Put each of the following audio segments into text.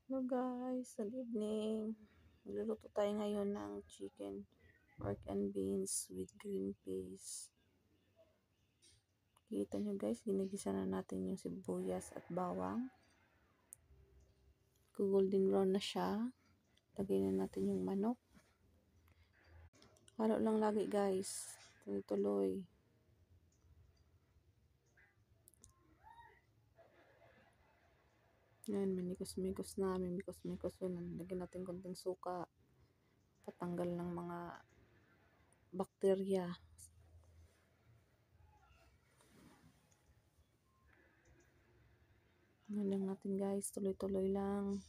Hello guys, good evening. Magluluto tayo ngayon ng chicken, pork and beans with green peas. Kita nyo guys, ginigisa na natin yung sibuyas at bawang. Golden brown na siya. Lagay na natin yung manok. Halo lang lagi guys. Tuloy-tuloy. Yan, minikos-mikos na. Mimikos-mikos yun. Lagyan natin konting suka. Patanggal ng mga bakterya. Yan lang natin guys. Tuloy-tuloy lang.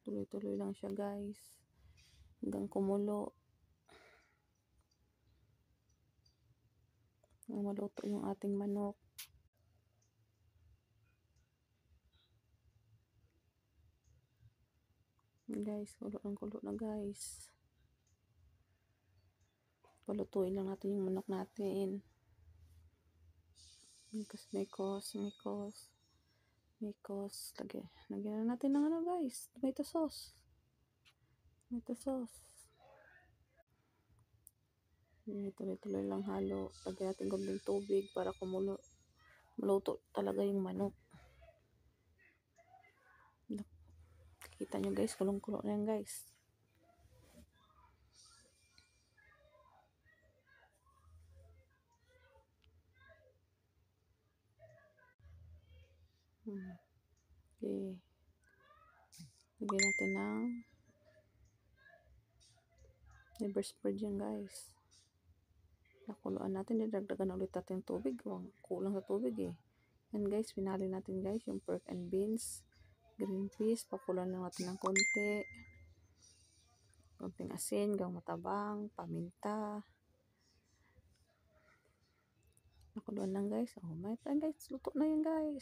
Tuloy-tuloy lang siya guys. Hanggang kumulo. Hanggang maluto yung ating manok. Guys, kulo na guys. Palutuin lang natin yung manok natin. Mikos. Lagyan na natin ng ano guys, tomato sauce. Tuloy-tuloy lang halo. Lagyan natin konting tubig para maluto talaga yung manok. Kita nyo guys, kulong-kulo na yan guys. Okay. Lagyan natin ng liver spread yan guys. Nakuluan natin, didagdagan ulit natin tubig. Kulang sa tubig eh. Yan guys, pinali natin guys yung pork and beans, green peas. Pakulan lang natin ng konting asin, gawang matabang, paminta. Nakuluan lang guys. Oh, may time guys, luto na yan guys.